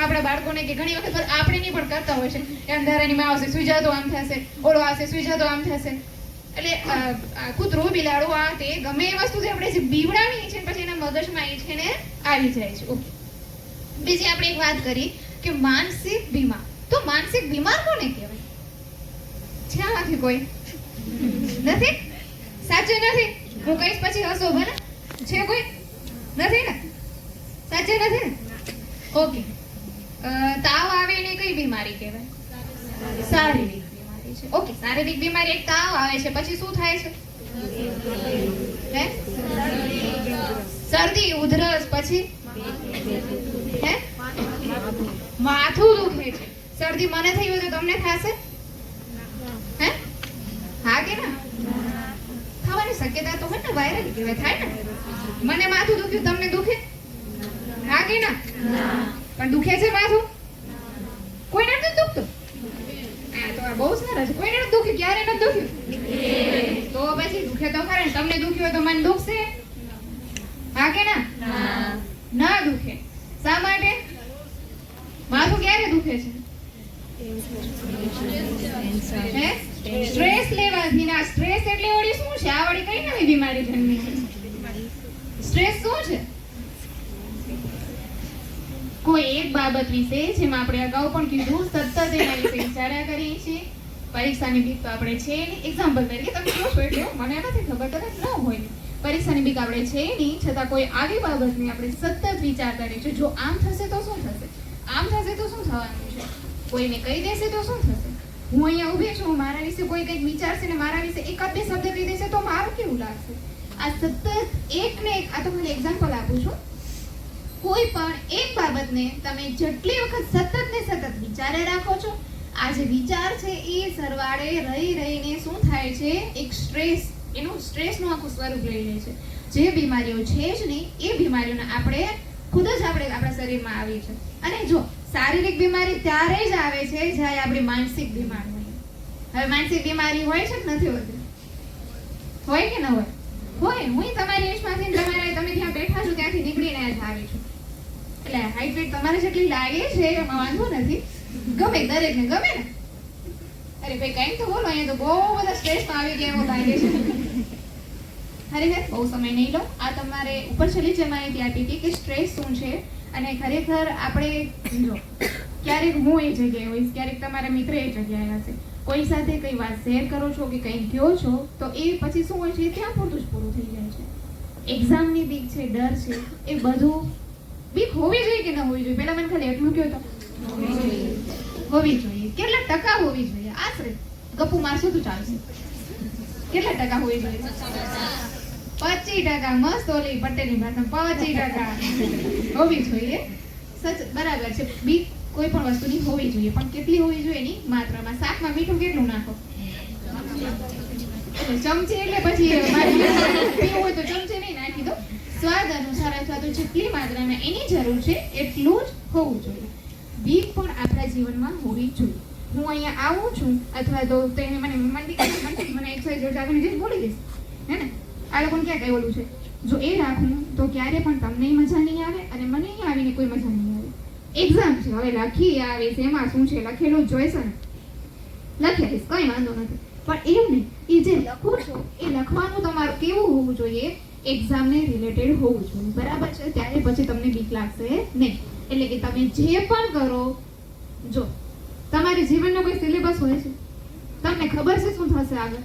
આપણા બાળકોને કે ઘણી વખત આપણે નહીં પણ કરતા હોય છે કે અંધારાની માં આવશે સુઈ જાતો આમ થશે, ઓળો આવશે સુઈ જાતો આમ થશે. એટલે કૂતરું બિલાડું આ તે ગમે એ વસ્તુ જે આપણે જે બીવડાવીએ છીએ પછી એના મગજમાં એ છે ને આવી જાય છે. ઓકે, બીજી આપણે એક વાત કરી કે માનસિક બીમાર. તો માનસિક બીમાર કોને કહેવાય? છે આમાંથી કોઈ નથી? સાચે નથી? હું કહીશ પછી હસો ભલે. છે કોઈ? નથી ને? સાચે નથી ને? ઓકે, તાવ આવે એને કઈ બીમારી કહેવાય? શારીરિક બીમારી છે. ઓકે, શારીરિક બીમારી એક તાવ આવે છે પછી શું થાય છે? હે? શરદી, ઉધરસ, પછી હે માથું દુખે છે. શરદી મને થઈ હોય તો તમને થશે? હે? હા કે ના? થવાની શક્યતા તો હોય ને, વાયરલ કહેવાય, થાય ને. મને માથું દુખ્યું, તમને દુખે? હા કે ના? પણ દુખે છે માથું? કોઈને નથી દુખતું? હા, તો આ બહુ સરસ. કોઈને નથી દુખ્યું? ક્યારે નથી દુખ્યું? તો પછી દુખે તો ખરે ને. તમને દુખ્યું હોય તો મને દુખશે? હા કે ના? ના દુખે. શા માટે? માથું ક્યારે દુખે છે? સ્ટ્રેસ લેવાથી. ના, સ્ટ્રેસ એટલે વળી શું છે? આ વળી કઈ નવી બીમારી જન્મી છે? સ્ટ્રેસ શું છે? કોઈ એક બાબત વિશે, જેમાં આપણે અગાઉ પણ કીધું, સતત એના વિશે વિચાર્યા કરીએ છીએ. પરીક્ષાની બીક તો આપણે છે નહીં. એક્ઝામ્પલ તરીકે તમે કહો છો એટલે મને નથી ખબર, કદાચ ન હોય. પરીક્ષાની બીક આપણે છે નહીં, છતાં કોઈ આવી બાબતની આપણે સતત વિચારતા રહીએ છીએ. જો આમ થશે તો શું થશે? આમ થશે તો શું થવાનું છે? કોઈને કહી દેશે તો શું થશે? હું અહીંયા ઊભી છું, મારા વિશે કોઈ કંઈક વિચારશે ને મારા વિશે એક જ બે શબ્દ કહી દેશે તો મારું કેવું લાગશે? આ સતત એક ને એક, આ તો મને એક્ઝામ્પલ આપું છું. કોઈ પણ એક બાબતને તમે જેટલી વખત સતત ને સતત વિચારે રાખો છો, આ જે વિચાર છે એ સરવાળે રહી રહીને શું થાય છે? એક સ્ટ્રેસ, એનું સ્ટ્રેસનું આખું સ્વરૂપ લઈ લે છે. જે બીમારીઓ છે જ નહીં એ બીમારીઓને આપણે ખુદ જ આપણા શરીરમાં આવી છે. અને જો શારીરિક બીમારી ત્યારે જ આવે છે જ્યારે આપણી માનસિક બીમારી હોય. હવે માનસિક બીમારી હોય છે કે નથી હોતી? હોય કે ન હોય? હોય. હું તમારી એજમાંથી તમે ત્યાં બેઠા છો ત્યાંથી નીકળીને જ આવી છું. એટલે હાઈટ વેટ તમારે જેટલી લાગે છે એમાં વાંધો નથી. ગમે, દરેકને ગમે ને. અરે ભાઈ કઈ તો બોલો, અહીંયા તો બહુ બધા સ્ટ્રેસમાં આવી ગયા એવું લાગે છે. ખરેખર બહુ સમય નહીં લો. આ તમારે ઉપર છેલ્લી જે માહિતી આપી હતી કે સ્ટ્રેસ શું છે. અને ખરેખર આપણે જો ક્યારેક હું એ જગ્યાએ હોઈશ, ક્યારેક તમારા મિત્ર એ જગ્યાએ હશે, કોઈ સાથે કઈ વાત શેર કરો છો કે કંઈ કહો છો તો એ પછી શું હોય છે? ત્યાં પૂરતું જ પૂરું થઈ જાય છે. એક્ઝામની બીક છે, ડર છે, એ બધું બીક હોવી જોઈએ કે ન હોવી જોઈએ? પહેલા મને ખાલી એટલું કહો તો. હોવી જોઈએ. કેટલા ટકા હોવી જોઈએ? આશરે ગપ્પુ મારશો તો ચાલશે. કેટલા ટકા હોવી જોઈએ? 25%. મસ્ત ઓલી પટેલની ભાષામાં 25% હોવી જોઈએ. સચ બરાબર છે. બીક કોઈ પણ વસ્તુની હોવી જોઈએ, પણ કેટલી હોવી જોઈએ એની માત્રામાં. શાકમાં મીઠું કેટલું નાખો? ચમચી. એટલે પછી પીવું હોય તો ચમચી નહીં નાખી દો. સ્વાદ અનુસાર અથવા તો જેટલી માત્રામાં એની જરૂર છે એટલું જ હોવું જોઈએ. બીક પણ આપણા જીવનમાં હોવી જોઈએ. હું અહીંયા આવું છું અથવા તો તેને મને એક્સરસાઇઝ આગળ જઈને બોલી દઈશ, હે ને? આ લોકોને ક્યાં કઈ ઓલું છે? જો એ રાખું તો ક્યારે પણ તમને મજા નહીં આવે અને મને અહીંયા આવીને કોઈ મજા નહીં આવે. એક્ઝામ છે, હવે લખી આવીશ, એમાં શું છે લખેલું જોઈશે ને, લખી આવીશ, કઈ વાંધો નથી. પણ એવું નહીં, એ જે લખો છો એ લખવાનું તમારું કેવું હોવું જોઈએ? એક્ઝામને રિલેટેડ હોવું જોઈએ. બરાબર છે? ત્યારે પછી તમને બીક લાગશે નહીં. એટલે કે તમે જે પણ કરો, જો તમારી જીવનનો કોઈ સિલેબસ હોય છે, તમને ખબર છે શું થશે આગળ?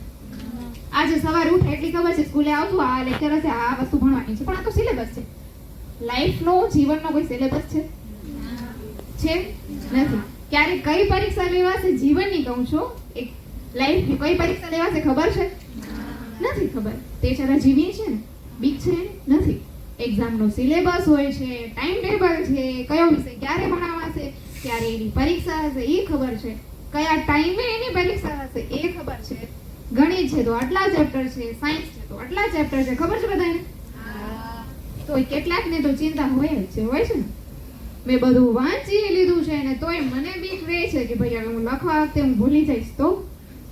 આજે સવારે ઉઠે એટલી ખબર છે સ્કૂલે આવતું આ લેક્ચર હશે, આ વસ્તુ ભણવાની છે, પણ આ તો સિલેબસ છે. લાઈફનો, જીવનનો કોઈ સિલેબસ છે? નથી. ક્યારે કઈ પરીક્ષા લેવાશે જીવનની કહું છું, એક લાઈફની કઈ પરીક્ષા લેવાશે ખબર છે? નથી ખબર. તે છતાં જીવીએ છે ને. બીક છે? નથી. એક્ઝામનો સિલેબસ હોય છે, ટાઈમ ટેબલ છે, કયો વિષય ક્યારે ભણાવાશે, ક્યારે એની પરીક્ષા હશે એ ખબર છે, કયા ટાઈમે એની પરીક્ષા હશે એ ખબર છે. ગણિત છે તો આટલા ચેપ્ટર છે, સાયન્સ છે તો આટલા ચેપ્ટર છે, ખબર છે બધાને? તો કેટલાક ને તો ચિંતા હોય જ છે, હોય છે ને. મેં બધું વાંચી લીધું છે ને તોય મને બીક રહે છે કે ભાઈ હવે હું લખવા વખતે હું ભૂલી જઈશ તો,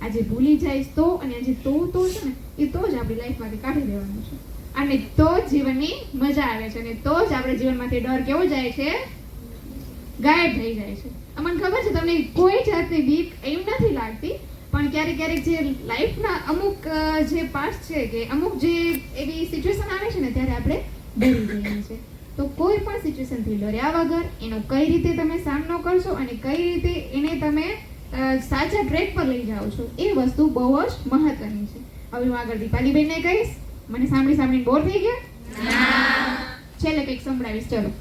આજે ભૂલી જઈશ તો, અને આજે તો છે ને એ તો જ આપણી લાઈફમાંથી કાઢી દેવાનું છે. અને તો જ જીવનની મજા આવે છે, અને તો જ આપણે જીવનમાંથી ડર કેવો જાય છે? ગાયબ થઈ જાય છે. અમને ખબર છે તમને કોઈ જાતની બીક એમ નથી લાગતી, પણ ક્યારેક ક્યારેક જે લાઈફના અમુક જે પાર્ટ છે કે અમુક જે એવી સિચ્યુએશન આવે છે ને ત્યારે આપણે ડરી જઈએ છીએ. તો કોઈ પણ સિચ્યુએશનથી ડર્યા વગર એનો કઈ રીતે તમે સામનો કરશો અને કઈ રીતે એને તમે સાચા ટ્રેક પર લઈ જાઓ છો એ વસ્તુ બહુ જ મહત્વની છે. હવે હું આગળ દીપાલીબેનને કહીશ. મને સાંભળીને બોર થઈ ગયા? છેલ્લે કંઈક સંભળાવીશ. ચલો.